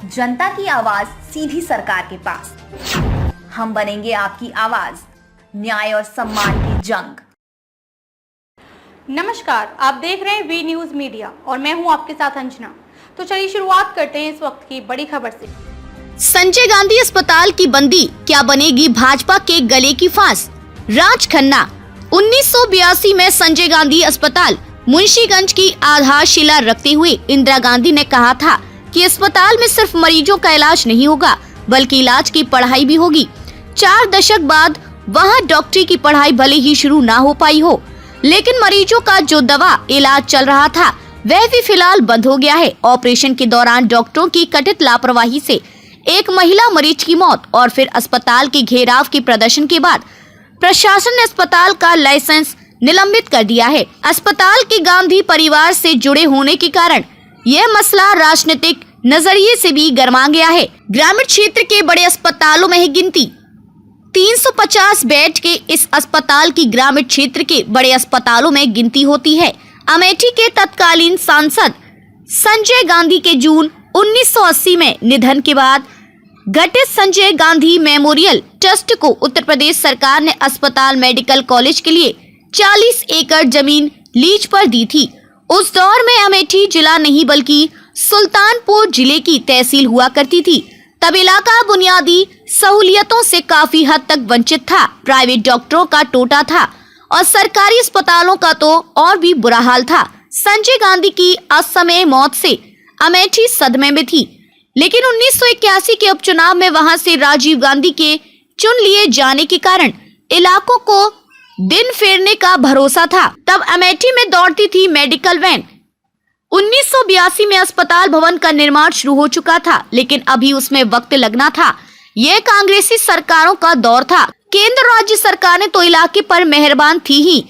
जनता की आवाज सीधी सरकार के पास। हम बनेंगे आपकी आवाज, न्याय और सम्मान की जंग। नमस्कार, आप देख रहे हैं वी न्यूज मीडिया और मैं हूं आपके साथ अंजना। तो चलिए शुरुआत करते हैं इस वक्त की बड़ी खबर से। संजय गांधी अस्पताल की बंदी, क्या बनेगी भाजपा के गले की फांस? राज खन्ना। 1982 में संजय गांधी अस्पताल मुंशीगंज की आधारशिला रखते हुए इंदिरा गांधी ने कहा था कि अस्पताल में सिर्फ मरीजों का इलाज नहीं होगा बल्कि इलाज की पढ़ाई भी होगी। 4 दशक बाद वहां डॉक्टरी की पढ़ाई भले ही शुरू ना हो पाई हो, लेकिन मरीजों का जो दवा इलाज चल रहा था वह भी फिलहाल बंद हो गया है। ऑपरेशन के दौरान डॉक्टरों की कथित लापरवाही से एक महिला मरीज की मौत और फिर अस्पताल के घेराव के प्रदर्शन के बाद प्रशासन ने अस्पताल का लाइसेंस निलंबित कर दिया है। अस्पताल के गांधी परिवार से जुड़े होने के कारण यह मसला राजनीतिक नजरिए से भी गर्मा गया है। ग्रामीण क्षेत्र के बड़े अस्पतालों में ही गिनती 350 बेड के इस अस्पताल की ग्रामीण क्षेत्र के बड़े अस्पतालों में गिनती होती है। अमेठी के तत्कालीन सांसद संजय गांधी के जून 1980 में निधन के बाद गठित संजय गांधी मेमोरियल ट्रस्ट को उत्तर प्रदेश सरकार ने अस्पताल मेडिकल कॉलेज के लिए 40 एकड़ जमीन लीज पर दी थी। उस दौर में अमेठी जिला नहीं बल्कि सुल्तानपुर जिले की तहसील हुआ करती थी। तब इलाका बुनियादी सहूलियतों से काफी हद तक वंचित था। प्राइवेट डॉक्टरों का टोटा था और सरकारी अस्पतालों का तो और भी बुरा हाल था। संजय गांधी की असमय मौत से अमेठी सदमे में थी, लेकिन 1981 के उपचुनाव में वहां से राजीव गांधी के चुन लिए जाने के कारण इलाकों को दिन फेरने का भरोसा था। तब अमेठी में दौड़ती थी मेडिकल वैन। 1982 में अस्पताल भवन का निर्माण शुरू हो चुका था, लेकिन अभी उसमें वक्त लगना था। यह कांग्रेसी सरकारों का दौर था। केंद्र राज्य सरकारें तो इलाके पर मेहरबान थी ही,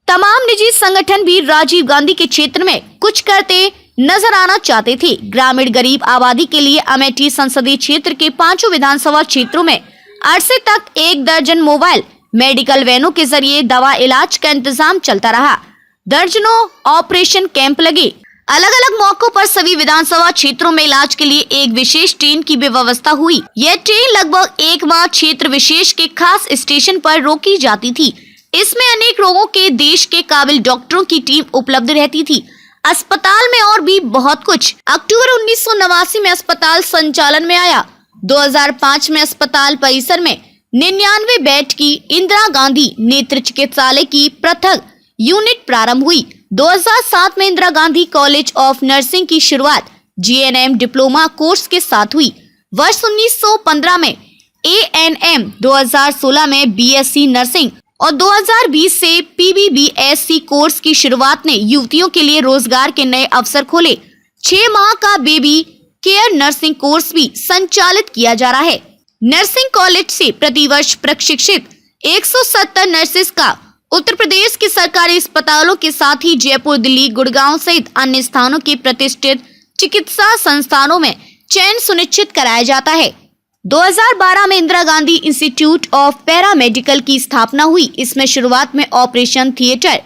तमाम निजी संगठन भी राजीव गांधी के क्षेत्र में कुछ करते नजर आना चाहते थे। ग्रामीण गरीब आबादी के लिए अमेठी संसदीय क्षेत्र के 5 विधानसभा क्षेत्रों में अरसे तक 1 दर्जन मोबाइल मेडिकल वैनों के जरिए दवा इलाज का इंतजाम चलता रहा। दर्जनों ऑपरेशन कैंप लगे। अलग अलग मौकों पर सभी विधानसभा क्षेत्रों में इलाज के लिए एक विशेष ट्रेन की भी व्यवस्था हुई। यह ट्रेन लगभग 1 माह क्षेत्र विशेष के खास स्टेशन पर रोकी जाती थी। इसमें अनेक रोगों के देश के काबिल डॉक्टरों की टीम उपलब्ध रहती थी। अस्पताल में और भी बहुत कुछ। अक्टूबर 1989 में अस्पताल संचालन में आया। 2005 में अस्पताल परिसर में 99 बेड की इंदिरा गांधी नेत्र चिकित्सालय की पृथक यूनिट प्रारंभ हुई। 2007 में Indira Gandhi college of nursing की शुरुआत GNM डिप्लोमा कोर्स के साथ हुई। वर्ष 1915 में ANM, 2016 में BSc नर्सिंग और 2020 से PBBSc कोर्स की शुरुआत ने युवतियों के लिए रोजगार के नए अवसर खोले। 6 माह का बेबी केयर नर्सिंग कोर्स भी संचालित किया जा रहा है। नर्सिंग कॉलेज से प्रतिवर्ष प्रशिक्षित 170 नर्सेस का उत्तर प्रदेश के सरकारी अस्पतालों के साथ ही जयपुर, दिल्ली, गुड़गांव सहित अन्य स्थानों के प्रतिष्ठित चिकित्सा संस्थानों में चयन सुनिश्चित कराया जाता है। 2012 में Indira Gandhi institute of paramedical की स्थापना हुई। इसमें शुरुआत में ऑपरेशन थिएटर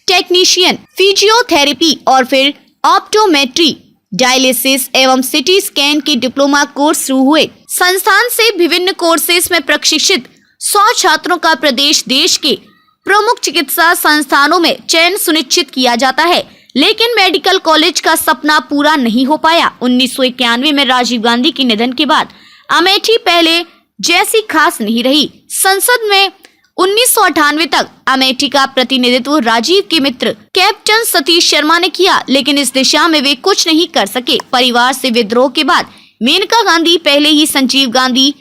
टेक्नीशियन, फिजियोथेरेपी और फिर ऑप्टोमेट्री, डायलिसिस एवं सिटी स्कैन के डिप्लोमा कोर्स शुरू हुए। संस्थान से विभिन्न कोर्सेज में प्रशिक्षित 100 छात्रों का प्रदेश देश के प्रमुख चिकित्सा संस्थानों में चयन सुनिश्चित किया जाता है, लेकिन मेडिकल कॉलेज का सपना पूरा नहीं हो पाया। 1991 में राजीव गांधी के निधन के बाद अमेठी पहले जैसी खास नहीं रही। संसद में 1998 तक अमेठी का प्रतिनिधित्व राजीव के मित्र कैप्टन सतीश शर्मा ने किया, लेकिन इस दिशा में वे कुछ नहीं कर सके। परिवार से विद्रोह के बाद मेनका गांधी पहले ही संजीव गांधी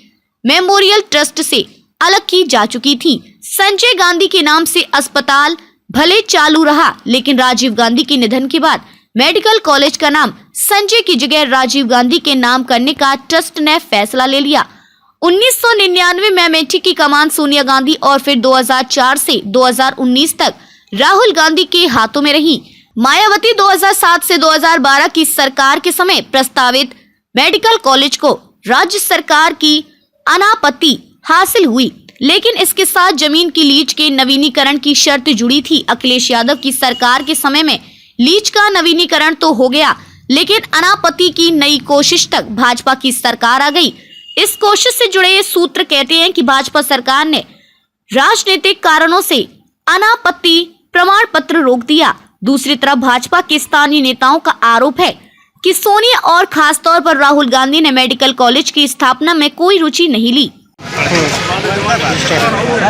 मेमोरियल ट्रस्ट से अलग की जा चुकी थी। संजय गांधी के नाम से अस्पताल भले चालू रहा, लेकिन राजीव गांधी के निधन के बाद मेडिकल कॉलेज का नाम संजय की जगह राजीव गांधी के नाम करने का ट्रस्ट ने फैसला ले लिया। 1999 में अमेठी की कमान सोनिया गांधी और फिर 2004 से 2019 तक राहुल गांधी के हाथों में रही। मायावती 2007 से 2012 की सरकार के समय प्रस्तावित मेडिकल कॉलेज को राज्य सरकार की अनापत्ति हासिल हुई, लेकिन इसके साथ जमीन की लीज के नवीनीकरण की शर्त जुड़ी थी। अखिलेश यादव की सरकार के समय में लीज का नवीनीकरण तो हो गया, लेकिन अनापत्ति की नई कोशिश तक भाजपा की सरकार आ गई। इस कोशिश से जुड़े सूत्र कहते हैं कि भाजपा सरकार ने राजनीतिक कारणों से अनापत्ति प्रमाण पत्र रोक दिया। दूसरी तरफ भाजपा के स्थानीय नेताओं का आरोप है कि सोनिया और खास तौर पर राहुल गांधी ने मेडिकल कॉलेज की स्थापना में कोई रुचि नहीं ली। सर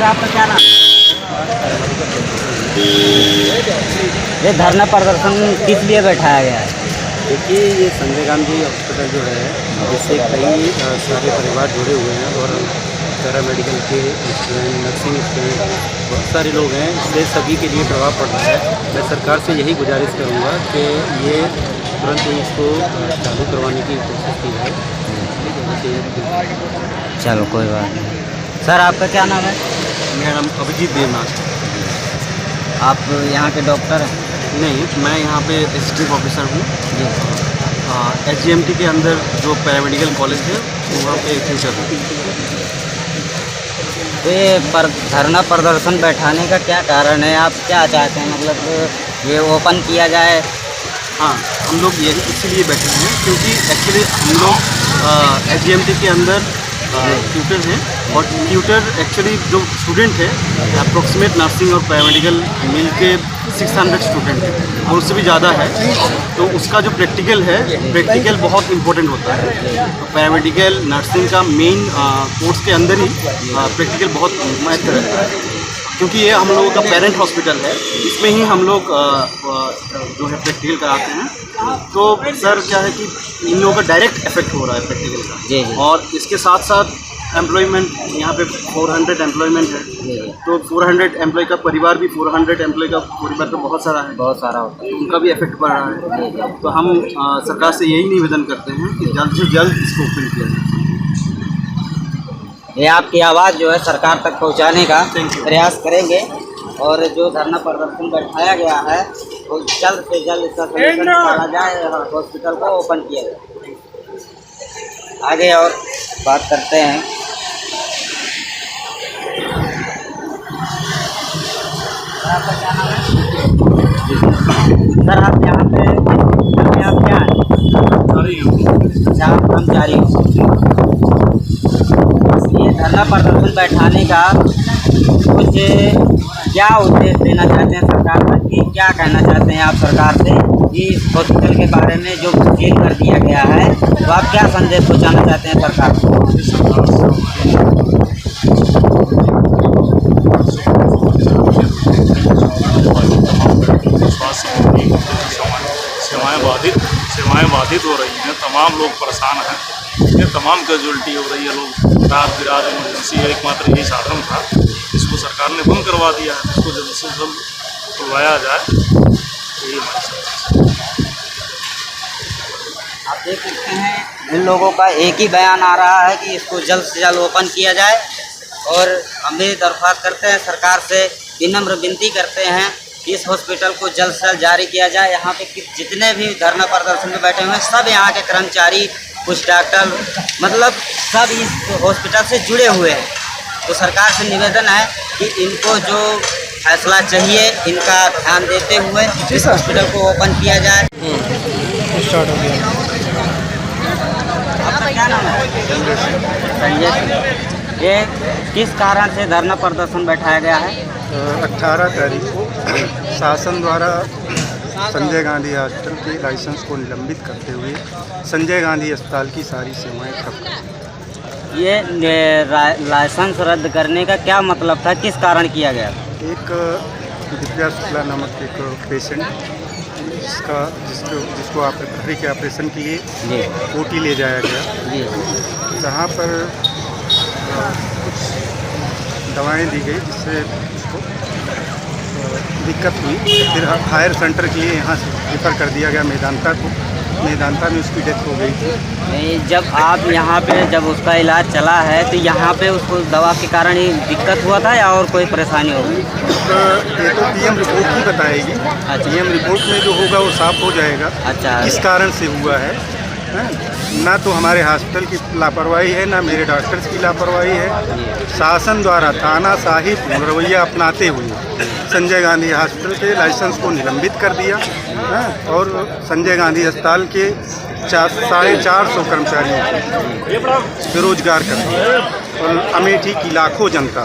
आपका क्या नाम? ये धरना प्रदर्शन किस लिए बैठाया गया है? देखिए, ये संजय गांधी हॉस्पिटल जो है, इससे कई सारे परिवार जुड़े हुए हैं और पैरामेडिकल के स्टूडेंट, नर्सिंग स्टूडेंट, बहुत सारे लोग हैं। इससे सभी के लिए प्रभाव पड़ रहा है। मैं सरकार से यही गुजारिश करूँगा कि ये तुरंत ही इसको चालू करवाने की कोशिश की जाए। चलो कोई बात नहीं। सर आपका क्या नाम है? मेरा नाम अभिजीत देवनाथ। आप यहाँ के डॉक्टर हैं? नहीं, मैं यहाँ पे डिस्ट्रिक्ट ऑफिसर हूँ। जी। SGMT के अंदर जो पैरामेडिकल कॉलेज है वहाँ पे टीचर हूँ। तो ये धरना प्रदर्शन बैठाने का क्या कारण है? आप क्या चाहते हैं, मतलब ये ओपन किया जाए? हाँ, हम लोग यही इसीलिए बैठे हैं क्योंकि एक्चुअली हम लोग SGMT के अंदर ट्यूटर हैं और ट्यूटर एक्चुअली जो स्टूडेंट है अप्रोक्सीमेट नर्सिंग और पैरामेडिकल मिल के 600 स्टूडेंट है और उससे भी ज़्यादा है। तो उसका जो प्रैक्टिकल है, प्रैक्टिकल बहुत इम्पोर्टेंट होता है। तो पैरामेडिकल नर्सिंग का मेन कोर्स के अंदर ही प्रैक्टिकल बहुत महत्व रहता है क्योंकि ये हम लोगों का पेरेंट हॉस्पिटल है। इसमें ही हम लोग जो है प्रैक्टिकल कराते हैं। तो सर क्या है कि इन लोगों का डायरेक्ट इफेक्ट हो रहा है प्रैक्टिकल का, और इसके साथ साथ एम्प्लॉयमेंट यहाँ पे 400 एम्प्लॉयमेंट है। तो 400 एम्प्लॉय का परिवार भी 400 एम्प्लॉय का परिवार तो बहुत सारा है, बहुत सारा होता है, उनका भी इफेक्ट पड़ रहा है। तो हम सरकार से यही निवेदन करते हैं कि जल्द से जल्द इसको ओपन किया जाए। ये आपकी आवाज़ जो है सरकार तक पहुंचाने का प्रयास करेंगे और जो धरना प्रदर्शन बैठाया गया है वो जल्द से जल्द इसका सलूशन निकाला जाए और हॉस्पिटल को ओपन किया जाए। आगे और बात करते हैं। आपका क्या नाम है? सर आप यहाँ पे आप क्या हैं? अच्छा, आप कर्मचारी हो। ये धरना प्रदर्शन बैठाने का कुछ क्या उद्देश्य देना चाहते हैं सरकार पर, कि क्या कहना चाहते हैं आप सरकार से कि इस हॉस्पिटल के बारे में जो सील कर दिया गया है, तो आप क्या संदेश पहुँचाना चाहते हैं सरकार को? सेवाएं बाधित हो रही हैं, तमाम लोग परेशान हैं, ये तमाम कैजुअलिटी हो रही है। लोग रात बिरात इमरजेंसी एकमात्र यही साधन था, इसको सरकार ने बंद करवा दिया है। इसको जल्द से जल्द खुलवाया जाए, यही हमारी समस्या है। आप देख सकते हैं इन लोगों का एक ही बयान आ रहा है कि इसको जल्द से जल्द ओपन किया जाए और हम भी दरख्वास्त करते हैं सरकार से, विनम्र विनती करते हैं कि इस हॉस्पिटल को जल्द से जल्द जारी किया जाए। यहाँ पे जितने भी धरना प्रदर्शन में बैठे हुए हैं सब यहाँ के कर्मचारी, कुछ डॉक्टर, मतलब सब इस हॉस्पिटल से जुड़े हुए हैं। तो सरकार से निवेदन है कि इनको जो फैसला चाहिए इनका ध्यान देते हुए इस हॉस्पिटल को ओपन किया जाए। स्टार्ट हो गया। आपका क्या नाम है? संजय सिंह। ये किस कारण से धरना प्रदर्शन बैठाया गया है? 18 तारीख को शासन द्वारा संजय गांधी हॉस्पिटल के लाइसेंस को निलंबित करते हुए संजय गांधी अस्पताल की सारी सेवाएं ठप कर। ये लाइसेंस रद्द करने का क्या मतलब था, किस कारण किया गया? एक दिव्या शुक्ला नामक एक पेशेंट जिसको हड्डी के ऑपरेशन के लिए ओटी ले जाया गया, जहाँ पर कुछ दवाएं दी गई जिससे उसको दिक्कत हुई। फिर हायर सेंटर के लिए यहाँ से रेफर कर दिया गया मेदांता को। मेदांता में उसकी डेथ हो गई थी। नहीं, जब आप यहाँ पे जब उसका इलाज चला है तो यहाँ पे उसको दवा के कारण ही दिक्कत हुआ था या और कोई परेशानी होगी? ये तो पीएम रिपोर्ट ही बताएगी। पीएम रिपोर्ट में जो होगा वो साफ हो जाएगा अच्छा, किस कारण से हुआ है। ना तो हमारे हॉस्पिटल की लापरवाही है, ना मेरे डॉक्टर्स की लापरवाही है। शासन द्वारा तानाशाही रवैया अपनाते हुए संजय गांधी हॉस्पिटल के लाइसेंस को निलंबित कर दिया और संजय गांधी अस्पताल के 450 कर्मचारियों को बेरोजगार कर दिया और अमेठी की लाखों जनता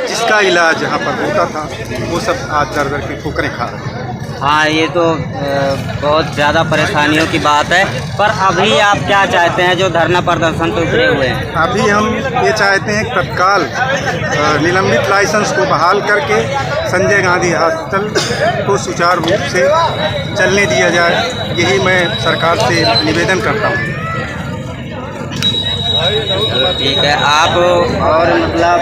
जिसका इलाज यहाँ पर होता था वो सब आज दर दर की ठोकरें खा रहे हैं। हाँ, ये तो बहुत ज़्यादा परेशानियों की बात है। पर अभी आप क्या चाहते हैं जो धरना प्रदर्शन पे उतरे हुए हैं? अभी हम ये चाहते हैं कि तत्काल निलंबित लाइसेंस को बहाल करके संजय गांधी हॉस्पिटल को सुचारू रूप से चलने दिया जाए। यही मैं सरकार से निवेदन करता हूँ। ठीक है, आप और मतलब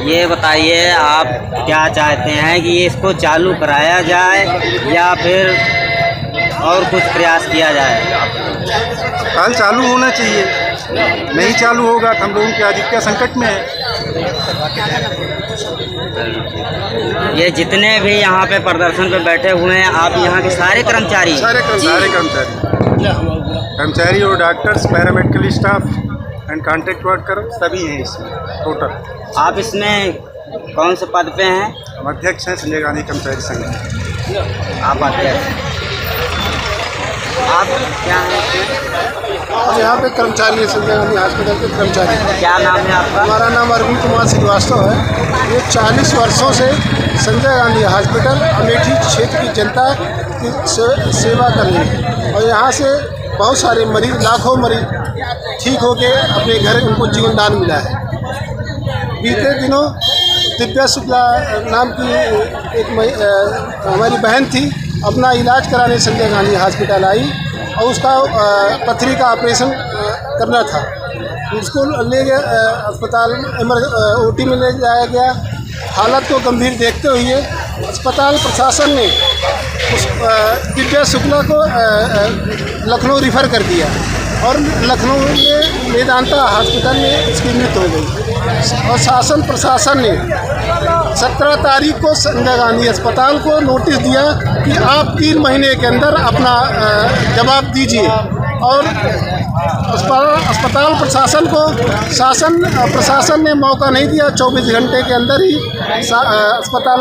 ये बताइए आप क्या चाहते हैं कि इसको चालू कराया जाए या फिर और कुछ प्रयास किया जाए? कल चालू होना चाहिए, नहीं चालू होगा तो हम लोगों की आजीविका संकट में है। ये जितने भी यहाँ पे प्रदर्शन पे बैठे हुए हैं आप यहाँ के सारे कर्मचारी? सारे कर्मचारी और doctors, paramedical staff and contract worker सभी हैं इसमें टोटल। आप इसमें कौन से पद पे हैं? हम अध्यक्ष हैं संजय गांधी कर्मचारी संघ। आप अध्यक्ष, आप क्या हैं? हम यहाँ पे कर्मचारी हैं, संजय गांधी हॉस्पिटल के कर्मचारी। क्या नाम है आपका? हमारा नाम अरविंद कुमार श्रीवास्तव है। ये 40 वर्षों से संजय गांधी हॉस्पिटल अमेठी क्षेत्र की जनता की सेवा कर रही है और यहाँ से बहुत सारे मरीज, लाखों मरीज ठीक होके अपने घर उनको जीवन दान मिला है। बीते दिनों दिव्या शुक्ला नाम की एक हमारी बहन थी, अपना इलाज कराने संजय गांधी हॉस्पिटल आई और उसका पथरी का ऑपरेशन करना था। उसको ले गया अस्पताल OT में ले जाया गया। हालत को गंभीर देखते हुए अस्पताल प्रशासन ने उस दिव्या शुक्ला को लखनऊ रिफ़र कर दिया और लखनऊ में वेदांता हॉस्पिटल में इसकी मृत्यु हो गई। और शासन प्रशासन ने 17 तारीख को संजय गांधी अस्पताल को नोटिस दिया कि आप 3 महीने के अंदर अपना जवाब दीजिए और अस्पताल प्रशासन को प्रशासन ने मौका नहीं दिया। 24 घंटे के अंदर ही अस्पताल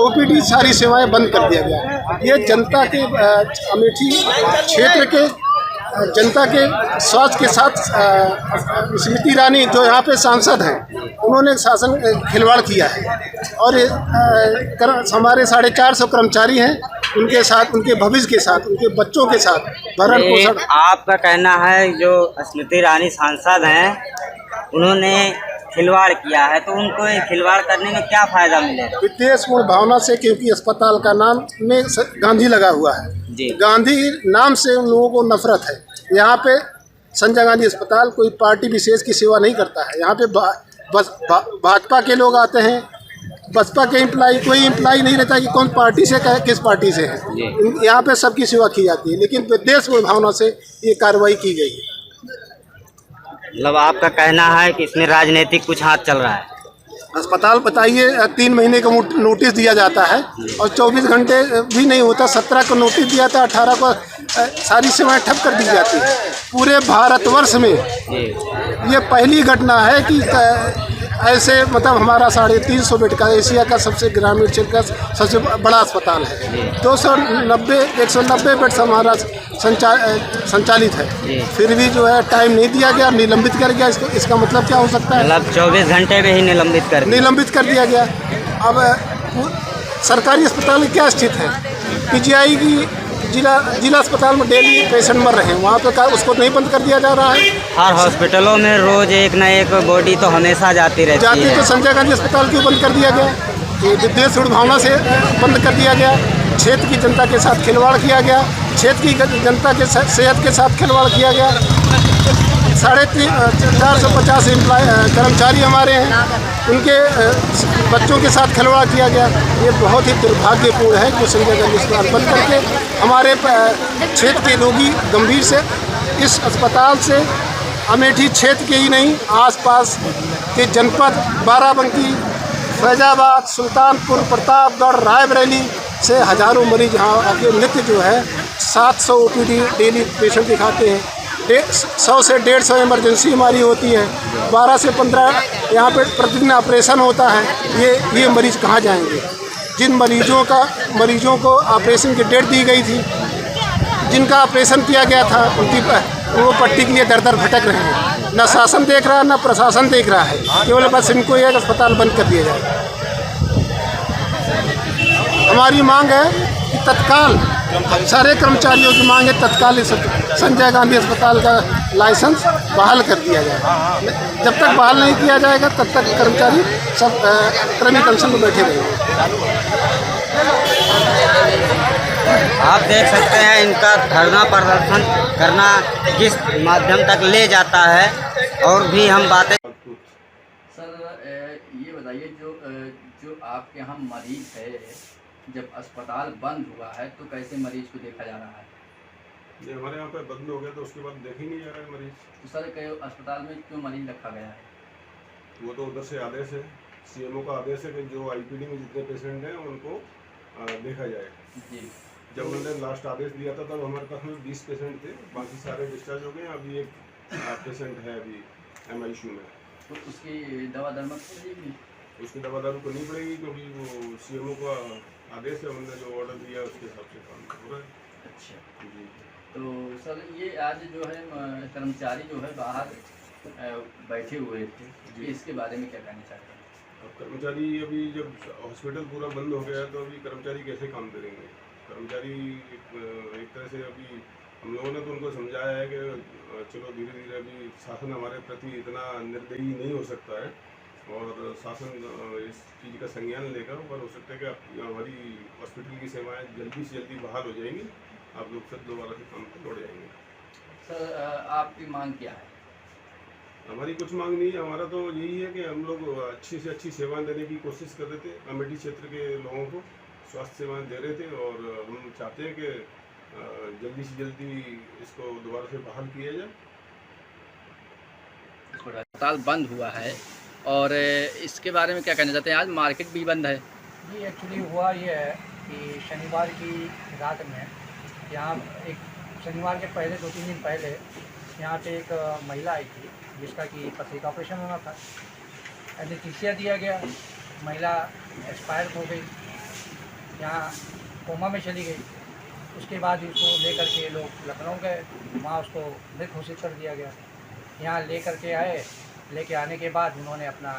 OPD सारी सेवाएं बंद कर दिया गया। ये जनता के अमेठी क्षेत्र के जनता के स्वास्थ्य के साथ स्मृति ईरानी जो यहाँ पे सांसद हैं उन्होंने शासन खिलवाड़ किया है और हमारे 450 कर्मचारी हैं, उनके साथ, उनके भविष्य के साथ, उनके बच्चों के साथ भरण पोषण। आपका कहना है जो स्मृति ईरानी सांसद हैं उन्होंने खिलवाड़ किया है, तो उनको खिलवाड़ करने में क्या फ़ायदा मिलेगा? विद्वेषपूर्ण भावना से, क्योंकि अस्पताल का नाम में गांधी लगा हुआ है जी। गांधी नाम से उन लोगों को नफरत है। यहाँ पे संजय गांधी अस्पताल कोई पार्टी विशेष की सेवा नहीं करता है। यहाँ पे भाजपा के लोग आते हैं, बसपा के एम्प्लाई, कोई एम्प्लाई नहीं रहता कि कौन पार्टी से किस पार्टी से है। यहाँ पे सबकी सेवा की जाती है, लेकिन विद्वेषपूर्ण भावना से ये कार्रवाई की गई है। मतलब आपका कहना है कि इसमें राजनीतिक कुछ हाथ चल रहा है? अस्पताल बताइए 3 महीने का नोटिस दिया जाता है और 24 घंटे भी नहीं होता। 17 को नोटिस दिया था, 18 को सारी सेवाएं ठप कर दी जाती है। पूरे भारतवर्ष में ये पहली घटना है कि ऐसे मतलब हमारा 350 बेड का एशिया का सबसे ग्रामीण क्षेत्र का सबसे बड़ा अस्पताल है। 190 बेड हमारा संचालित है, फिर भी जो है टाइम नहीं दिया गया, निलंबित कर गया। इसका मतलब क्या हो सकता है? मतलब 24 घंटे में ही निलंबित कर दिया गया। अब सरकारी अस्पताल में क्या स्थिति है? PGI की जिला अस्पताल में डेली पेशेंट मर रहे हैं, वहाँ पे उसको नहीं बंद कर दिया जा रहा है। हर हॉस्पिटलों में रोज एक न एक बॉडी तो हमेशा जाती रहती है। तो संजय गांधी अस्पताल क्यों बंद कर दिया गया? ये विद्वेषपूर्ण भावना से बंद कर दिया गया। क्षेत्र की जनता के साथ खिलवाड़ किया गया, क्षेत्र की जनता के सेहत के साथ खिलवाड़ किया गया। 450 कर्मचारी हमारे हैं, उनके बच्चों के साथ खिलवाड़ किया गया। ये बहुत ही दुर्भाग्यपूर्ण है कि संजय गांधी अस्पताल बंद करके हमारे क्षेत्र के रोगी गंभीर से इस अस्पताल से अमेठी क्षेत्र के ही नहीं, आसपास के जनपद बाराबंकी, फैजाबाद, सुल्तानपुर, प्रतापगढ़, रायबरेली से हज़ारों मरीज यहाँ आके नित्य जो है 700 OPD डेली पेशेंट दिखाते हैं। 100 से 150 इमरजेंसी हमारी होती है, 12 से 15 यहाँ पे प्रतिदिन ऑपरेशन होता है। ये मरीज़ कहाँ जाएंगे? जिन मरीजों को ऑपरेशन की डेट दी गई थी, जिनका ऑपरेशन किया गया था, वो पट्टी के लिए दर दर भटक रहे हैं। न शासन देख रहा है, न प्रशासन देख रहा है। केवल बस इनको एक अस्पताल बंद कर दिया जाए। हमारी मांग है कि तत्काल, सारे कर्मचारियों की मांग है, तत्काल इस संजय गांधी अस्पताल का लाइसेंस बहाल कर दिया जाए। जब तक बहाल नहीं किया जाएगा तब तक कर्मचारी सब कर्मी अनशन में बैठे रहेंगे। आप देख सकते हैं इनका धरना प्रदर्शन करना किस माध्यम तक ले जाता है। और भी हम बातें सर ये बताइए जो आपके यहाँ मरीज है, जब अस्पताल बंद हुआ है तो कैसे मरीज को देखा जा रहा है? ये हमारे यहाँ पे बंद हो गया तो उसके बाद देख ही नहीं जा रहा है मरीज। तो सर अस्पताल में क्यों मरीज रखा गया है? वो तो उधर से आदेश है, सीएमओ का आदेश है कि जो आईपीडी में जितने पेशेंट हैं उनको देखा जाए। जी, जब उन्होंने लास्ट आदेश दिया था तब हमारे पास में 20 पेशेंट थे, बाकी सारे डिस्चार्ज हो गए। अभी एक पेशेंट है अभी MICU में। तो उसकी दवा दरमत पड़ेगी? उसकी दवा दारू करनी पड़ेगी क्योंकि वो सीएमओ का आदेश है, उन्होंने जो ऑर्डर दिया उसके हिसाब से काम हो रहा है। अच्छा जी। तो सर ये आज जो है कर्मचारी जो है बाहर बैठे हुए थे, इसके बारे में क्या कहना चाहते हैं? अब कर्मचारी अभी जब हॉस्पिटल पूरा बंद हो गया तो अभी कर्मचारी कैसे काम करेंगे? कर्मचारी एक तरह से अभी हम लोगों ने तो उनको समझाया है कि चलो धीरे धीरे, अभी शासन हमारे प्रति इतना निर्दयी नहीं हो सकता है और शासन इस चीज़ का संज्ञान लेगा। पर हो सकता है कि हमारी हॉस्पिटल की सेवाएं जल्दी से जल्दी बहाल हो जाएंगी, आप लोग फिर दोबारा से काम पर लौट जाएंगे। सर आपकी मांग क्या है? हमारी कुछ मांग नहीं है, हमारा तो यही है कि हम लोग अच्छी से अच्छी सेवाएं देने की कोशिश कर रहे थे। अमेठी क्षेत्र के लोगों को स्वास्थ्य सेवाएं दे रहे थे और हम चाहते हैं कि जल्दी से जल्दी इसको दोबारा से बहाल किया जाए। अस्पताल बंद हुआ है और इसके बारे में क्या कहना चाहते हैं? आज मार्केट भी बंद है। जी, एक्चुअली हुआ ये है कि शनिवार की रात में यहाँ शनिवार के पहले 2-3 दिन पहले यहाँ पे एक महिला आई थी जिसका कि पथरी का ऑपरेशन होना था। एनेस्थीसिया दिया गया, महिला एक्सपायर हो गई, यहाँ कोमा में चली गई। उसके बाद उसको लेकर के लोग लखनऊ गए, वहाँ उसको मृत घोषित कर दिया गया। यहाँ लेकर के आए, लेके आने के बाद उन्होंने अपना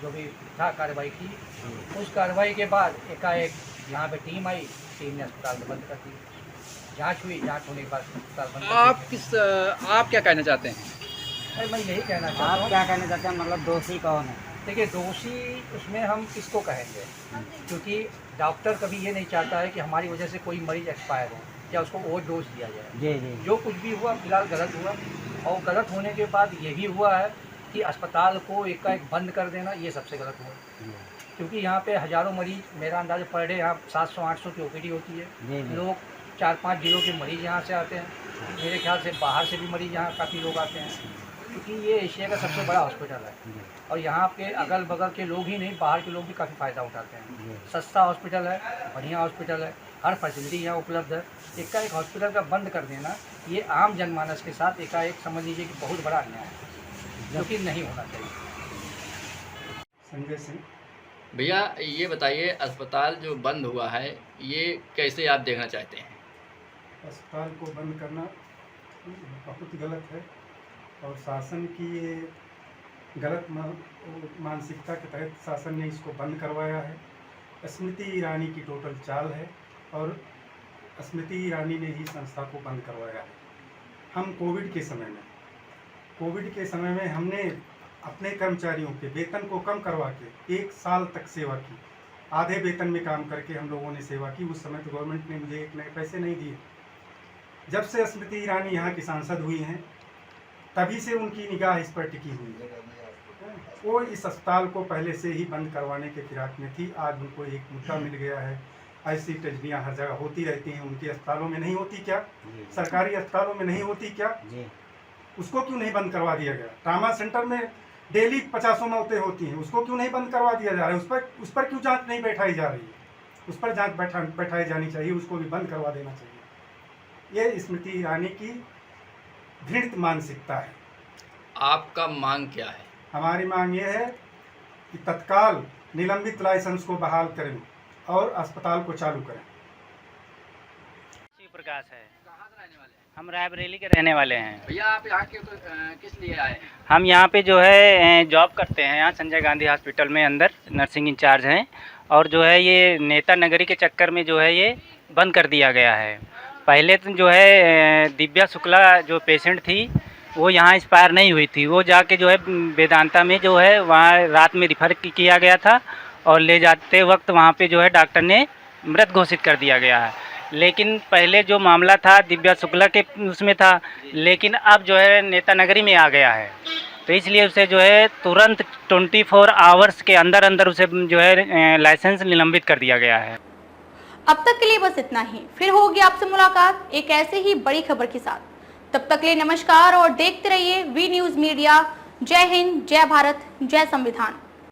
जो भी था कार्रवाई की। उस कार्रवाई के बाद एकाएक यहाँ पे टीम आई, टीम ने अस्पताल को बंद कर दी। जांच हुई, जांच होने के बाद अस्पताल बंद कर दिया। आप क्या कहना चाहते हैं? मैं यही कहना चाहता हूँ। क्या कहना चाहते हैं, मतलब दोषी कौन है? देखिए, दोषी उसमें हम किसको कहेंगे, क्योंकि डॉक्टर कभी ये नहीं चाहता है कि हमारी वजह से कोई मरीज एक्सपायर हो या उसको ओवर डोज दिया जाए। जी जी। जो कुछ भी हुआ फिलहाल गलत हुआ, और गलत होने के बाद ये भी हुआ है कि अस्पताल को एकाएक बंद कर देना, ये सबसे गलत हुआ। क्योंकि यहाँ पे हज़ारों मरीज, मेरा अंदाज़ा पर डे यहाँ 700-800 की OPD होती है। लोग 4-5 जिलों के मरीज़ यहाँ से आते हैं। मेरे ख्याल से बाहर से भी मरीज़ यहाँ काफ़ी लोग आते हैं, क्योंकि ये एशिया का सबसे बड़ा हॉस्पिटल है। और यहाँ के अगल बगल के लोग ही नहीं, बाहर के लोग भी काफ़ी फ़ायदा उठाते हैं। सस्ता हॉस्पिटल है, बढ़िया हॉस्पिटल है, हर फैसिलिटी यहाँ उपलब्ध है। एकाएक हॉस्पिटल का बंद कर देना, ये आम जनमानस के साथ एकाएक समझ लीजिए कि बहुत बड़ा अन्याय है, जो कि नहीं होना चाहिए। संजय सिंह। भैया ये बताइए, अस्पताल जो बंद हुआ है ये कैसे आप देखना चाहते हैं? अस्पताल को बंद करना बहुत गलत है और शासन की ये गलत मानसिकता के तहत शासन ने इसको बंद करवाया है। स्मृति ईरानी की टोटल चाल है और स्मृति ईरानी ने ही संस्था को बंद करवाया है। हम कोविड के समय में हमने अपने कर्मचारियों के वेतन को कम करवा के 1 साल तक सेवा की। आधे वेतन में काम करके हम लोगों ने सेवा की। उस समय तो गवर्नमेंट ने मुझे 1 नए पैसे नहीं दिए। जब से स्मृति ईरानी यहाँ की सांसद हुई हैं, तभी से उनकी निगाह इस पर टिकी हुई है। वो इस अस्पताल को पहले से ही बंद करवाने के फिराक में थी। आज उनको एक मुद्दा मिल गया है। ऐसी ट्रेजडियाँ हर जगह होती रहती हैं, उनके अस्पतालों में नहीं होती क्या? सरकारी अस्पतालों में नहीं होती क्या? उसको क्यों नहीं बंद करवा दिया गया? ट्रामा सेंटर में डेली 50 मौतें होती हैं, उसको क्यों नहीं बंद करवा दिया जा रहा है? उस पर क्यों जांच नहीं बैठाई जा रही है? उस पर जांच बैठाई जानी चाहिए, उसको भी बंद करवा देना चाहिए। ये स्मृति ईरानी की घृणित मानसिकता है। आपका मांग क्या है? हमारी मांग ये है कि तत्काल निलंबित लाइसेंस को बहाल करें और अस्पताल को चालू करें। प्रकाश है, कहाँ से रहने वाले हैं? हम रायबरेली के रहने वाले हैं। भैया आप यहाँ के किस लिए आए हैं? हम यहाँ पे जो है जॉब करते हैं, यहाँ संजय गांधी हॉस्पिटल में अंदर नर्सिंग इंचार्ज हैं। और जो है ये नेता नगरी के चक्कर में जो है ये बंद कर दिया गया है। पहले तो जो है दिव्या शुक्ला जो पेशेंट थी वो यहाँ एक्सपायर नहीं हुई थी, वो जाके जो है वेदांता में जो है वहाँ रात में रिफ़र किया गया था और ले जाते वक्त वहाँ पे जो है डॉक्टर ने मृत घोषित कर दिया गया है। लेकिन पहले जो मामला था दिव्या शुक्ला के उसमें था, लेकिन अब जो है नेता नगरी में आ गया है, तो इसलिए उसे जो है तुरंत 24 आवर्स के अंदर अंदर उसे जो है लाइसेंस निलंबित कर दिया गया है। अब तक के लिए बस इतना ही, फिर होगी आपसे मुलाकात एक ऐसे ही बड़ी खबर के साथ। तब तक के लिए नमस्कार और देखते रहिए वी न्यूज़ मीडिया। जय हिंद, जय भारत, जय संविधान।